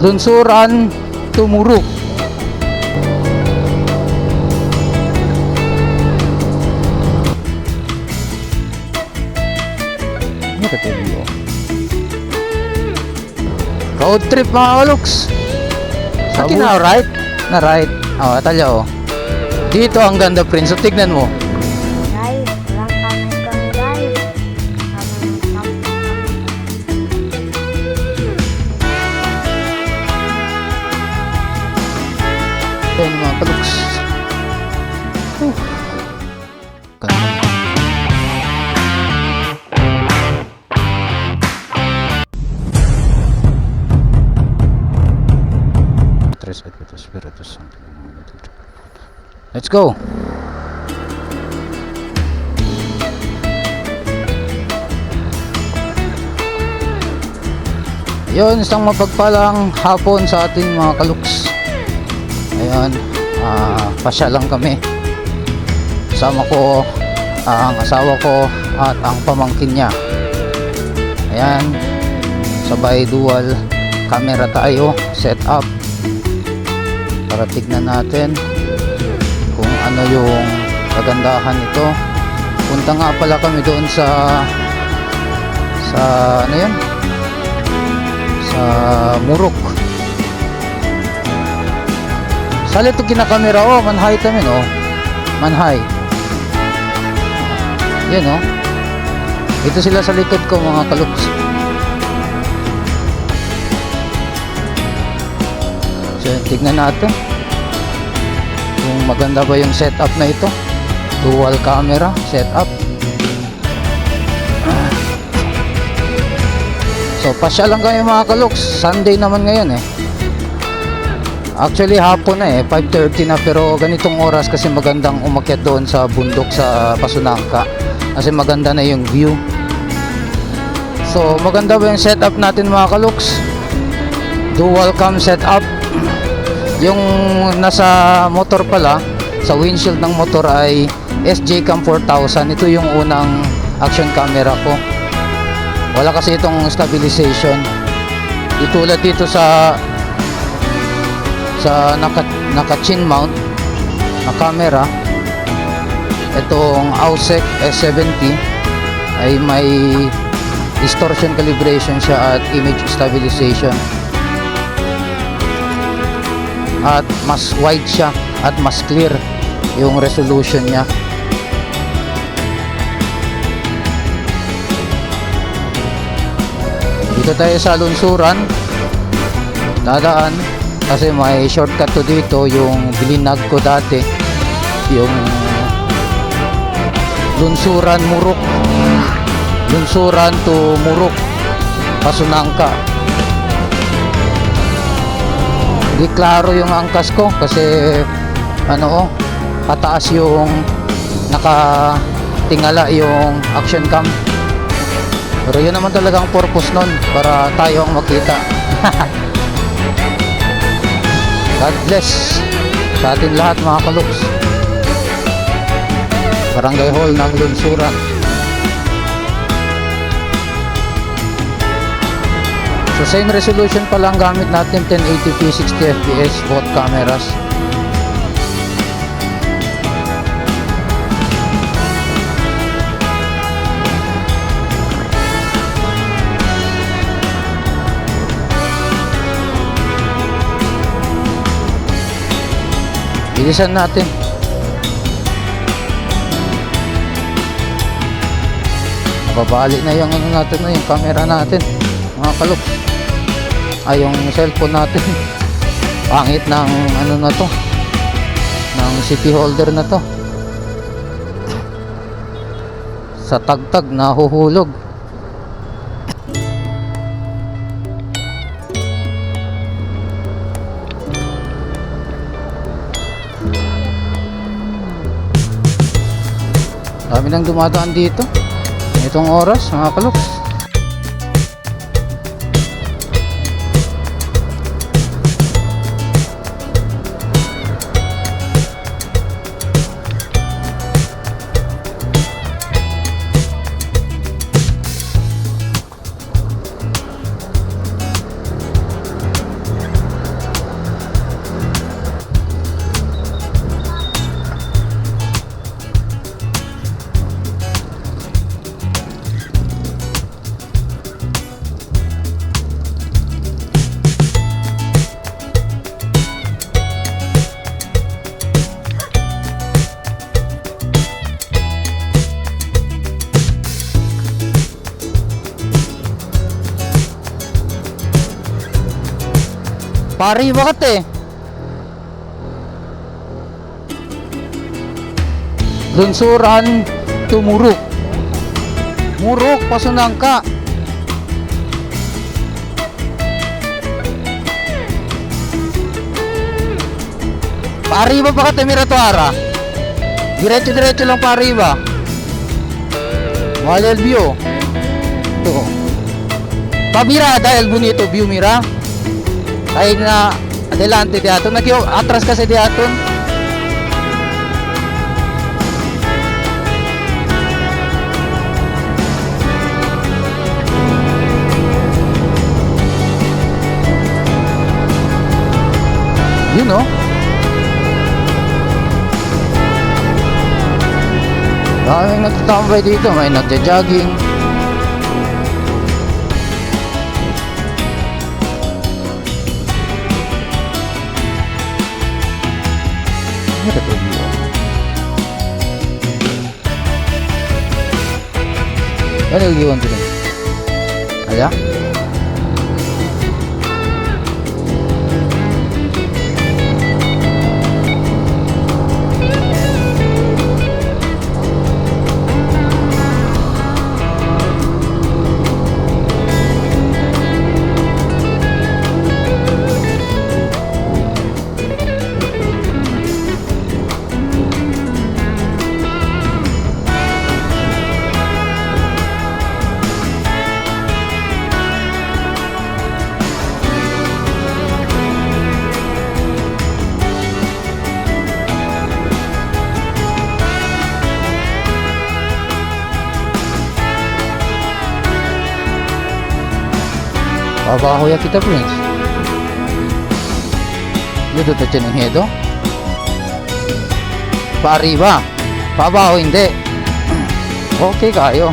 Lunsuran, Tumurok. Road trip mga kaloks. Sa akin na right? Na right. Oh, atalya oh. Dito ang ganda, Prince. So tignan mo. Guys, lang kami guys. Ayan mga kaloks. Ganda. Let's go. Ayun, isang mapagpalang hapon sa ating mga kaluks. Ayun, pasya lang kami. Kasama ko ang asawa ko at ang pamangkin niya. Ayan, sabay dual camera tayo, set up para tignan natin kung ano yung kagandahan nito. Punta nga pala kami doon sa ano yan, sa Murok. Sali ito kinakamera. Oh, manhay kami no, manhay yan oh. Ito sila sa likod ko mga kaluks. So tignan natin kung maganda ba yung setup na ito. Dual camera setup. So pasya lang kami mga kaluks. Sunday naman ngayon eh. Actually hapon na eh, 5:30 na, pero ganitong oras kasi magandang umakyat doon sa bundok sa Pasunangka kasi maganda na yung view. So maganda ba yung setup natin mga kaluks? Dual cam setup. Yung nasa motor pala, sa windshield ng motor ay SJ Cam 4000. Ito yung unang action camera ko. Wala kasi itong stabilization. Itulad dito sa naka chin mount na camera. Itong Ausec S70 ay may distortion calibration siya at image stabilization. At mas wide siya at mas clear yung resolution niya. Dito tayo sa lunsuran dadaan kasi may shortcut to dito, yung bilinag ko dati, yung lunsuran Murok, lunsuran to Murok Pasunangka. Di klaro yung angkas ko kasi ano oh, pataas yung nakatingala yung action cam. Pero yun naman talagang purpose nun, para tayo ang makita. God bless sa atin lahat mga kaluks. Barangay Hall ng Lunsuran. So same resolution pa lang gamit natin, 1080p 60 fps both cameras. Bilisan natin. Mababali na yung ano natin, yung camera natin mga kaluks. Ay yung cellphone natin. Pangit ng ano na to, ng city holder na to. Sa tagtag nahuhulog. Dami nang dumadaan dito itong oras mga kaluks. Pari bakit eh? Lunsuran to Muruk. Muruk, Pasunangka. Pari ba bakit eh, Miratuara? Diretso-diretso lang pari ba? Mahal el view. Ito. Pamira dahil bonito view mira. Kahit na adelante di aton. Atras kasi di aton. You know? Daming nagtatambay dito, may nagja-jogging. Ano ito dito? Ano yung iwan dito? Ala? Pabaho ya kita Prince. Dito to ng hedo. Pari ba? Pabaho hindi. Okay kayo.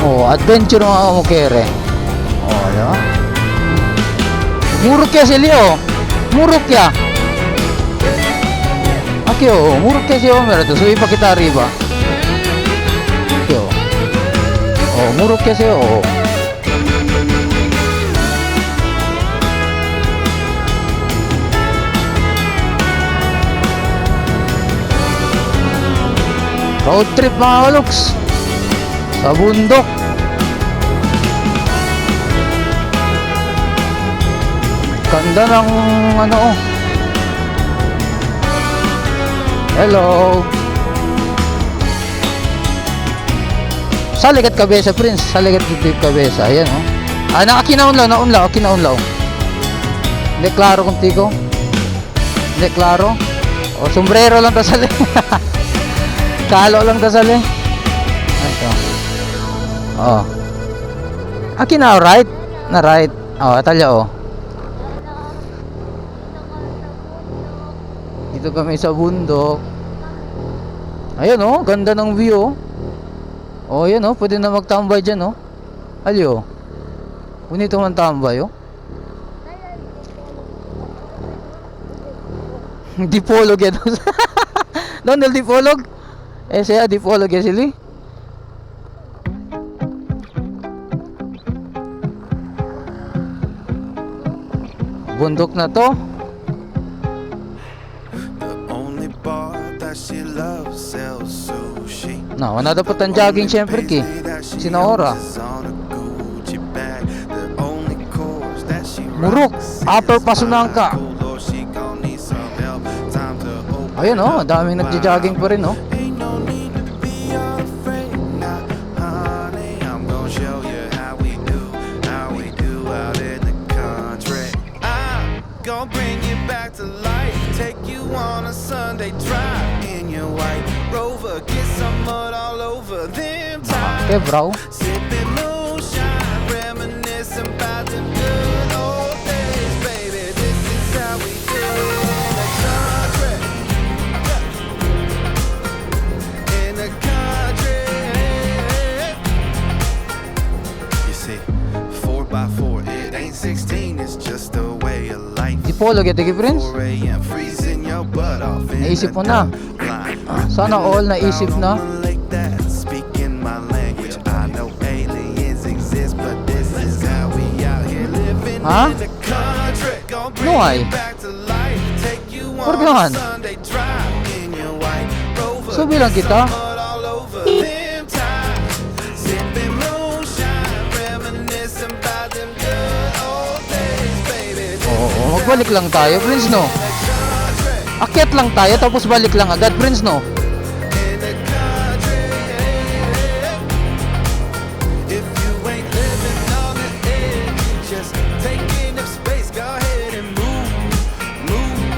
Oh, adventure mga kamukere. Oh, di ba? Muruk ya si Leo. Muruk ya. Akyo, muruk ya siya meron to. So ipakita riba. Akyo. Oh, muruk ya siya. Oh. Road trip mga kaluks. Sa bundok. Ganda ng ano oh. Hello. Saligat kabesa Prince. Saligat kabesa. Ayan oh. Ah, nakakinaon lang. Kinaunlaw. Hindi klaro kung tiko. Hindi klaro. O, sombrero lang tasali. Kalo lang tasali. Ito. Oh. Aki na right? Na right. Oh, atalya oh. Dito kami sa bundok. Ayun oh, ganda ng view. Oh, ayun oh, pwede na magtambay diyan oh. Alyo. Bonito man tambay oh. Dipolog yan. Donald dipolog. Eh siya dipolog yan sila. Bundok na to. No, wala dapat ang jogging syempre ki. Sinaora. Muruk, Upper Pasunangka. Ayun oh, daming nagja-jogging pa rin oh. Gonna bring you back to life. Take you on a Sunday drive in your white Rover. Get some mud all over them tires. Okay, bro. Sipping moonshine, reminiscing about them good old days, baby. This is how we do it in the country. In the country. Polo, get the Prince? 4 a.m. freezing your butt off in Naisip mo the na. blind. Sana all naisip na. Like that, speaking my language. I know aliens exist, but this is how we out here living Ha? in the country. Gonna bring No, ay. you back to life. Take you Por on qué a man? Sunday drive in your white Rover. So, bilang kita? Mud all over them times. Sipping moonshine, reminiscing about them good old days, baby. Oo, magbalik lang tayo, Prince, no? Akyat lang tayo, tapos balik lang agad, Prince, no? In the country, if you ain't living on the edge, just taking up space, go ahead and move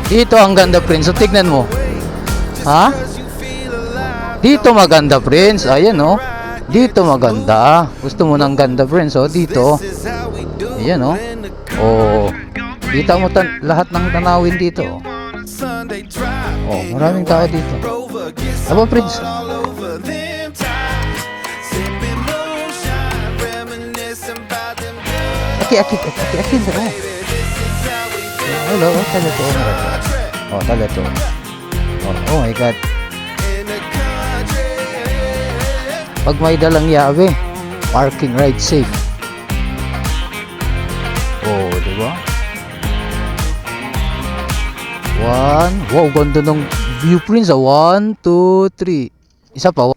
Dito ang ganda, Prince. So, tignan mo. just Ha? 'cause you feel alive. Dito maganda, Prince. Ayan, no? Dito maganda. Gusto mo ng ganda, Prince, oh? Dito. This is how we do Ayan, no? in the Oo. Kita mo lahat ng tanawin dito. Oh. Sunday drive Oh, in maraming your tao white dito. Rover. Get Aba, some Prince. mud all over them times. Sipping moonshine, reminiscing about them good Aki. Oh. baby. This is how we do Hello, tala to. Oh, tala to. Oh my God. in the country. Pag may dalang yabe, parking ride safe. Oh, di ba? Wow, ganda ng view, Prince. 1, 2, 3. Isa pa.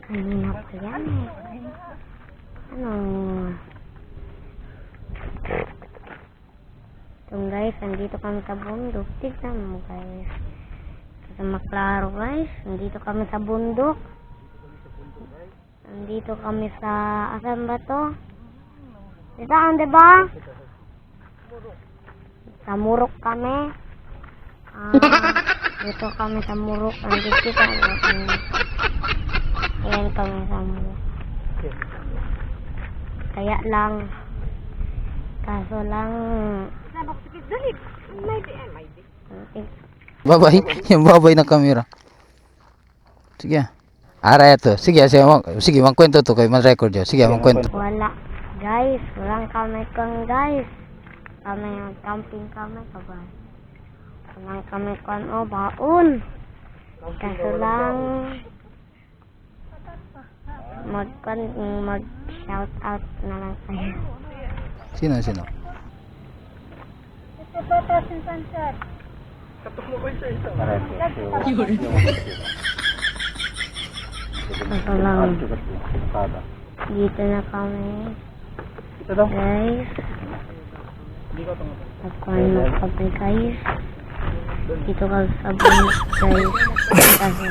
Kanina pa yan eh. So guys, nandito kami sa bundok. Tignan mo guys. Sa maklaro guys, nandito kami sa bundok. Nandito kami sa, asan ba to? Dito ang diba? Sa Murok kami. Dito kami sa Murok. Nandito kami. Ayan kami sa Murok. Kaya lang, kaso lang, Babay. Yung babay ng camera. Sige. Ara ito. Sige, magkwento to kayo. Mag-record yun. Sige, magkwento. wala. Guys, walang kami kang guys. Kami camping kami kabay. Walang kami kan baon. Kaso lang, mag shout out na lang kayo. Sino? Kaso lang, dito na kami. Guys, pagkuhan mo kami guys. Dito ka sa bundok guys. Kasi,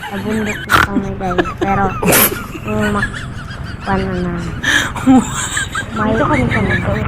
sa bundok na kami guys. Pero, yung paano na. May ito kami sa mga.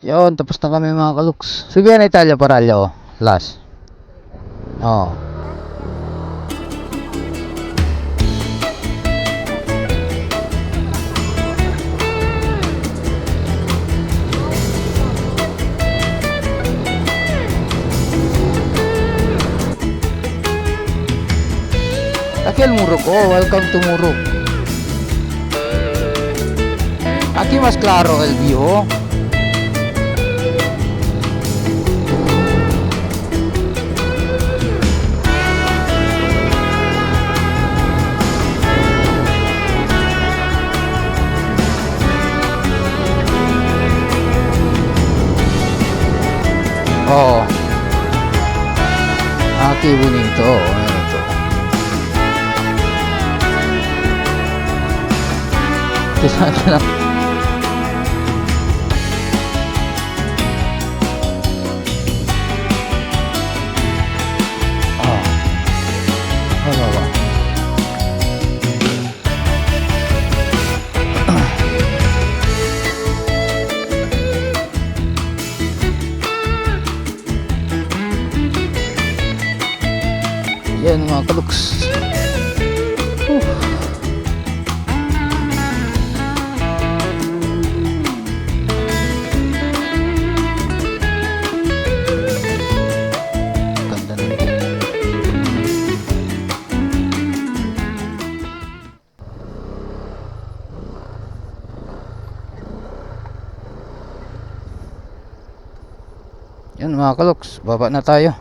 Yun, tapos na kami mga kaluks. Subihan na Italia Paralya, oh. Last. Oh. Michael Murok. Oh, welcome to Murok. Aquí más claro el view. Oh. Aquí bonito. Ito. Tignan ko lang. Oh. Ano ba? Yan mga kaluks. Ganda ng bundok. Yan mga kaluks, baba na tayo.